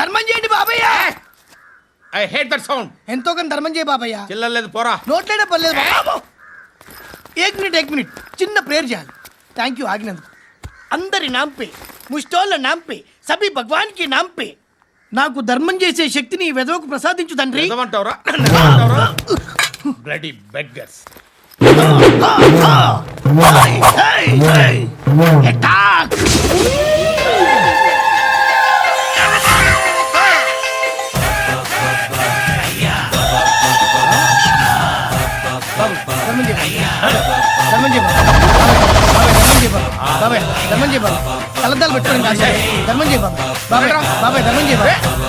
ధర్మం చేయండి బాబయ్య. I hate that sound. ఎంతో కానీ ధర్మం చేయ బాబయ్య. చిల్లలేదు పోరా. నోట్లేడే పర్లేదు బాబు. एक मिनट చిన్న ప్రేయర్ చేయాలి. థ్యాంక్ యూ ఆగినందుకు. అందరి నామ్ పే, ముష్టోళ్ళ నామ్ పే, సభీ భగవాన్ కి నామ్ పే నాకు ధర్మం చేసే శక్తిని ఈ వెదవకు ప్రసాదించు తండ్రి. Bloody beggars. తలద్దాలు పెట్టుకోండి ధర్మం చేయ బాబాయ్. బాబాయ్ ధర్మం చేయ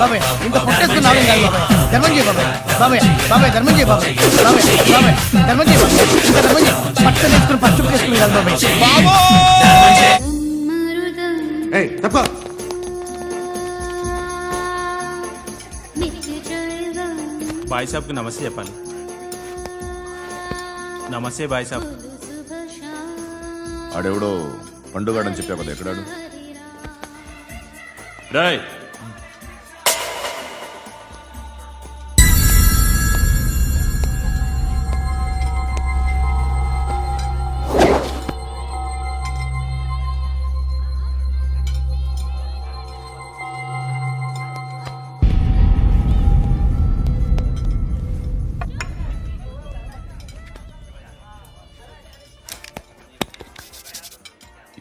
బాబాయ్. ఇంత పుట్టేసుకుని రావడం కాదు బాబాయ్. ధర్మం చేయ బాబాయ్. బాబాయ్ ధర్మం చేయ బాబాయ్. బాబాయ్ ధర్మం చేయ ఇంత ధర్మం చేయ. పట్టు వేసుకుని పట్టు వేసుకుని కాదు బాబాయ్. బాయ్ సాబ్కి నమస్తే చెప్పాలి. నమస్తే బాయ్ సాబ్. ఆడెవడో పండుగాడని చెప్పావు కదా, ఎక్కడాడు? రాయ్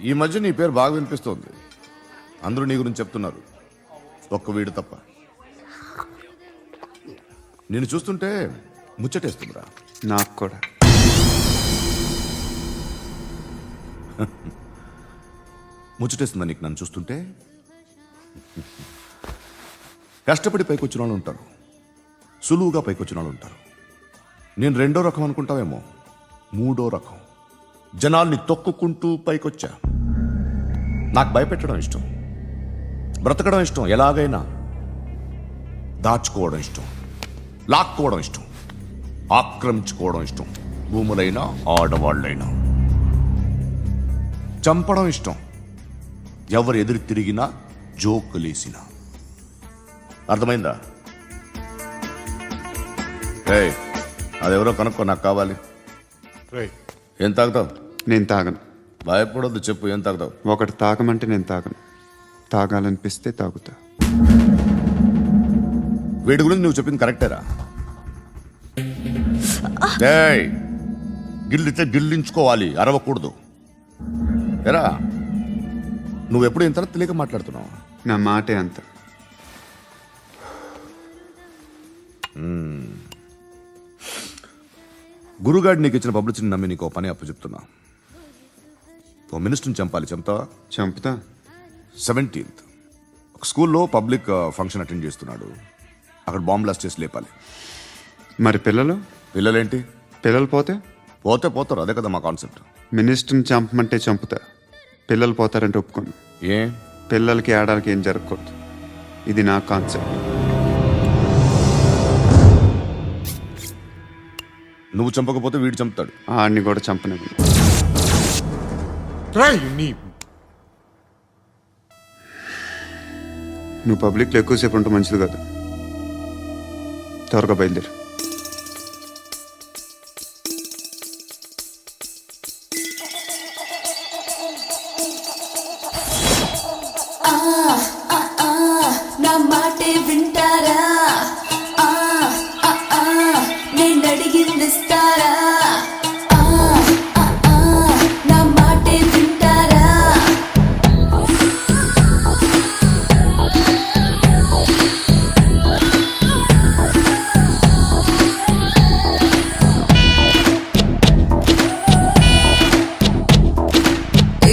ఈ మధ్య నీ పేరు బాగా వినిపిస్తోంది. అందరూ నీ గురించి చెప్తున్నారు, ఒక్క వీడు తప్ప. నేను చూస్తుంటే ముచ్చటేస్తుందిరా. నాకు కూడా. ముచ్చటేస్తుందా నీకు నన్ను చూస్తుంటే? కష్టపడి పైకొచ్చిన వాళ్ళు ఉంటారు, సులువుగా పైకొచ్చిన వాళ్ళు ఉంటారు. నేను రెండో రకం అనుకుంటావేమో, మూడో రకం. జనాల్ని తొక్కుకుంటూ పైకొచ్చా. నాకు భయపెట్టడం ఇష్టం, బ్రతకడం ఇష్టం, ఎలాగైనా దాచుకోవడం ఇష్టం, లాక్కోవడం ఇష్టం, ఆక్రమించుకోవడం ఇష్టం. భూములైనా ఆడవాళ్ళైనా చంపడం ఇష్టం. ఎవరు ఎదురు తిరిగినా జోకులేసినా. అర్థమైందా? అదెవరో కనుక్కో, నాకు కావాలి. ఏం తాగుతావు? నేను తాగను. భయపడొద్దు, చెప్పు ఏం తాగుతావు? ఒకటి తాగమంటే నేను తాగను, తాగాలనిపిస్తే తాగుతా. వీడి గురించి నువ్వు చెప్పింది కరెక్టేరా? గిల్లితే గిల్లించుకోవాలి, అరవకూడదు. ఎరా నువ్వెప్పుడు ఇంత తెలియక మాట్లాడుతున్నావు? నా మాటే అంత. గురుగాడు నీకు ఇచ్చిన పబ్లిసిటీని నమ్మి నీకు పని అప్పు చెప్తున్నా. ఓ మినిస్టర్ని చంపాలి, చంపుతావా? చంపుతా. 17th ఒక స్కూల్లో పబ్లిక్ ఫంక్షన్ అటెండ్ చేస్తున్నాడు. అక్కడ బాంబ్ బ్లాస్ట్ చేసి లేపాలి. మరి పిల్లలు? పిల్లలేంటి? పిల్లలు పోతే పోతారు, అదే కదా మా కాన్సెప్ట్. మినిస్టర్ని చంపమంటే చంపుతా, పిల్లలు పోతారంటే ఒప్పుకోను. ఏ పిల్లలకి ఆడాలకి ఏం జరగకూడదు, ఇది నా కాన్సెప్ట్. నువ్వు చంపకపోతే వీడు చంపుతాడు. ఆడిని కూడా చంపనివ్వను. నువ్వు పబ్లిక్లో ఎక్కువసేపు ఉంటే మంచిది కాదు. త్వరగా బయలుదేరు. నా మాటే వింటారా? నేను అడిగింది ఇస్తారా? నా మాటే వింటారా?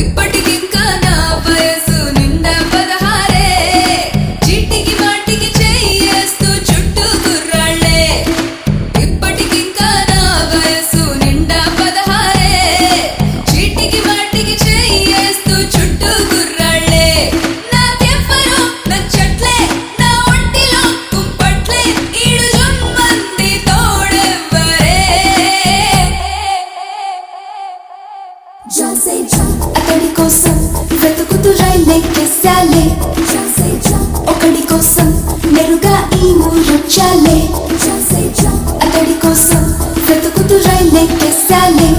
ఇప్పటికింకా నా వయసు నిండా 16. చీటికి మాటికి చెయ్యేస్తూ చుట్టూ గుర్రాళ్ళే. ఇప్పటికింకా నా వయసు నిండా 16. చీటికి మాటికి చెయ్యేస్తూ చుట్టూ గుర్రాళ్ళే. నాకెవ్వరూ నచ్చట్లే, నా ఒంటిలో కుంపట్లే, ఈడు జుమ్మంది తోడెవ్వరే. జాసే జా అతడి కోసం వెతుకుతూ రైలెక్కేశాలే. జాసే జా ఒకడి కోసం నెరుగా ఈ ఊరొచ్చాలే అతడి కోసం వెతుకుతూ రైలెక్కేసాలే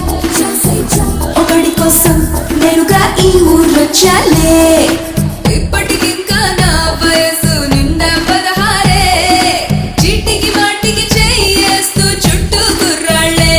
ఒకడి కోసం నెరుగా ఈ ఊరొచ్చాలే ఇప్పటికింకా నా వయసు నిండా 16 చీటికి మాటికి చెయ్యేస్తూ చుట్టూ గుర్రాళ్ళే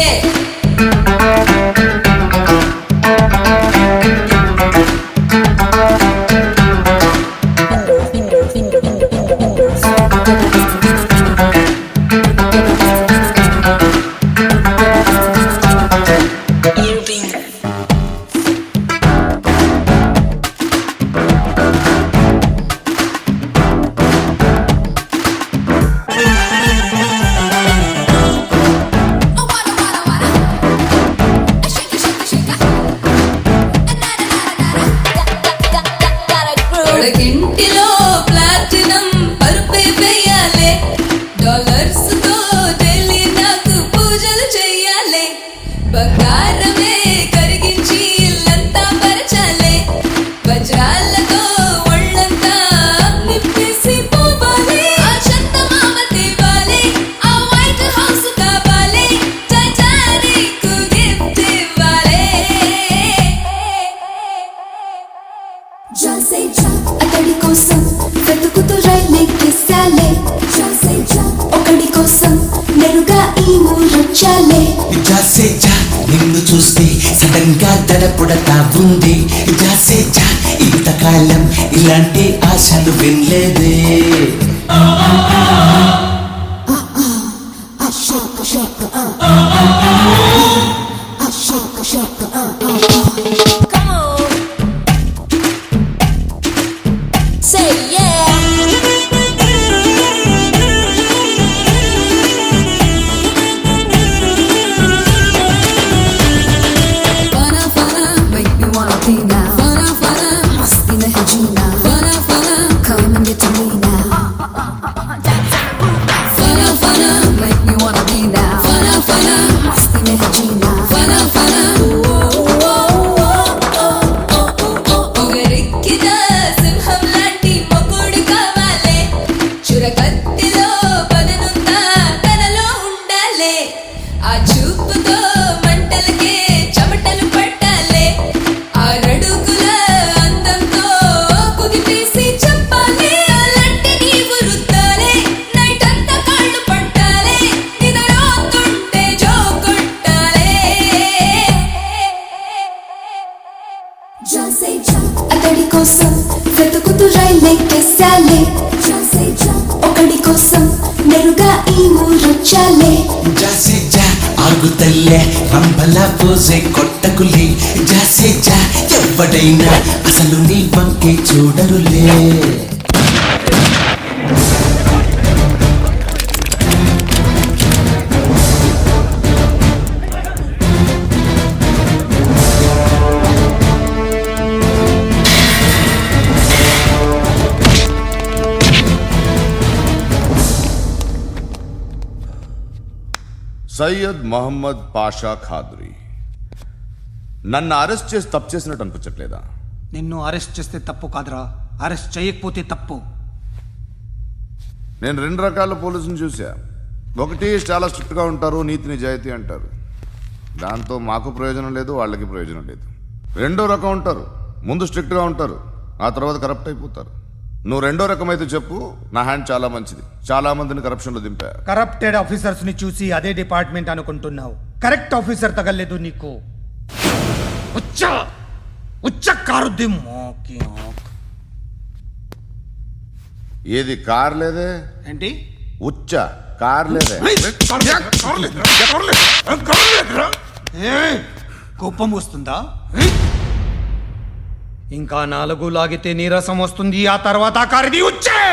ఇంటిలో ప్లాటినం పరుపే వేయాలే డాలర్స్ తో డైలీ నాకు పూజలు చెయ్యాలి బంగారమే కరిగించి ఇల్లంతా పరచాలే వజ్రాలతో ఒళ్ళంతా నిప్పేసి పోవాలి ఆ చందమామ తేవాలి ఆ వైట్ హౌస్ కావాలి టైటానిక్ గిఫ్ట్ ఇవ్వాలి అతడి కోసం వెతుకుతూ రైలెక్కేసాలే ఒకడి కోసం నెరుగా ఈ ఊరొచ్చాలే జాసే జా నిన్ను చూస్తే సడన్ గా దడపుడతా ఉంది జాసే జా ఇంతకాలం ఇలాంటి ఆశలు వినలేదే Say yeah. Fana fana, make me wanna be now. Fana fana, masti nahi jeena. Fana fana, come and get to me now. Fana fana, make me wanna be now. Fana fana, masti nahi jeena. Fana fana, పొగరెక్కిన సింహం లాంటి మొగుడు కావాలే చురకత్తిలో పదనుందా తనలో ఉండాలే ఆ చూపుతో మంటలకే చెమటలు పట్టాలే ఆ రడుగుల అందంతో కుదిపేసి చెప్పాలి అలాంటి నీవు రుద్దాలే నైట్ అంతా కాళ్ళు పట్టాలే నిద్రపోతుంటే జో కొట్టాలే అతడి కోసం వెతుకుతూ రైలెక్కేసాలే ఒకడి కోసం నెరుగా ఈ ఊరొచ్చాలే జాసే జా ఆగుతల్లే రంబలా పోసే కొట్టకులే జాసే జా ఎవడైనా అసలు నీ వంకే చూడరులే సయ్యద్ మహమ్మద్ పాషా ఖాద్రీ నన్ను అరెస్ట్ చేసి తప్పు చేసినట్టు అనిపించట్లేదా? నిన్ను అరెస్ట్ చేస్తే తప్పు కాదురా, అరెస్ట్ చేయకపోతే తప్పు. నేను 2 రకాల పోలీసుని చూసా. ఒకటి చాలా స్ట్రిక్ట్గా ఉంటారు, నీతి నిజాయితీ అంటారు. దాంతో మాకు ప్రయోజనం లేదు, వాళ్ళకి ప్రయోజనం లేదు. రెండో రకం ఉంటారు, ముందు స్ట్రిక్ట్గా ఉంటారు, ఆ తర్వాత కరప్ట్ అయిపోతారు. నువ్వు రెండో రకం అయితే చెప్పు. నా హ్యాండ్ చాలా మంచిది, చాలా మందిని కరప్షన్లో దింపా. కరప్టెడ్ ఆఫీసర్స్ ని చూసి అదే డిపార్ట్మెంట్ అనుకుంటున్నావు. కరెక్ట్ ఆఫీసర్ తగలేదు నీకు. కారుద్ది మోకి ఏది కార్ లేదే ఏంటి? ఉచ్చ కార్ లేదే. కోపం వస్తుందా? ఇంకా 4 లాగితే నీరసం వస్తుంది. ఆ తర్వాత కారిది ఉచ్చే.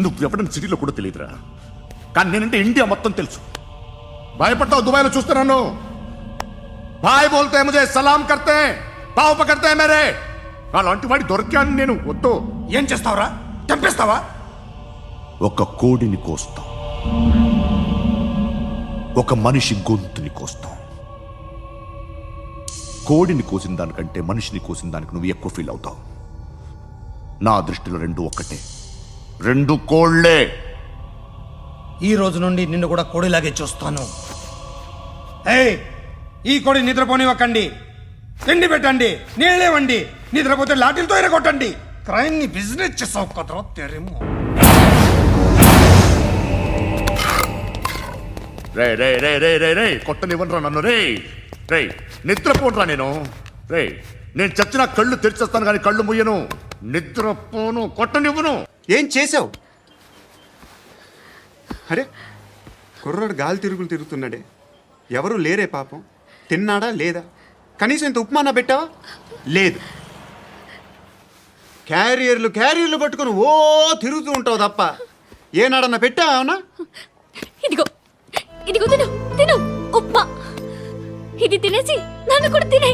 నువ్వు ఎవడని సిటీలో కూడా తెలియదురా, కానీ నేనంటే ఇండియా మొత్తం తెలుసు. భయపడతావు? దుబాయ్లో చూస్తున్నాను. భాయ్ బోల్తే ముజే సలాం కర్తే పావు పకడ్తే మేరే. అలాంటి వాడి దొరికాను నేను. వద్దు. ఏం చేస్తావురా? చంపేస్తావా? ఒక కోడిని కోస్తాం, ఒక మనిషి గొంతుని కోస్తాం. కోడిని కోసిన దానికంటే మనిషిని కోసిన దానికి నువ్వు ఎక్కువ ఫీల్ అవుతావు. నా దృష్టిలో 2 ఒక్కటే. రెండు కోళ్లే. ఈ రోజు నుండి నిన్ను కూడా కోడిలాగే చూస్తాను. ఏయ్, ఈ కొడి నిద్రపోనివ్వకండి. తిండి పెట్టండి, నీళ్ళేవండి. నిద్రపోతే లాఠీలతో ఎరగొట్టండి. క్రైమ్ ని బిజినెస్ చేసావు కదరా తెరేమో. రే రే రే రే రే రే కొట్టనివ్వనరా నన్ను. రే రే నిద్రపోనరా నేను. రే నేను చచ్చిన కళ్ళు తెరిచేస్తాను కానీ కళ్ళు ముయ్యను. నిద్రపోను, కొట్టనివ్వను. ఏం చేసావు? అరే కుర్రాడు గాలి తిరుగులు తిరుగుతున్నాడే. ఎవరు లేరే పాపం. తిన్నాడా లేదా? కనీసం ఇంత ఉప్మానా పెట్టావా? లేదు. క్యారియర్లు పట్టుకొని ఓ తిరుగుతూ ఉంటావు తప్ప ఏనాడన్నా పెట్టావా? ఇదిగో ఇదిగో తిను తిను ఉప్మా. ఇది తినేసి నన్ను కూడా తినే.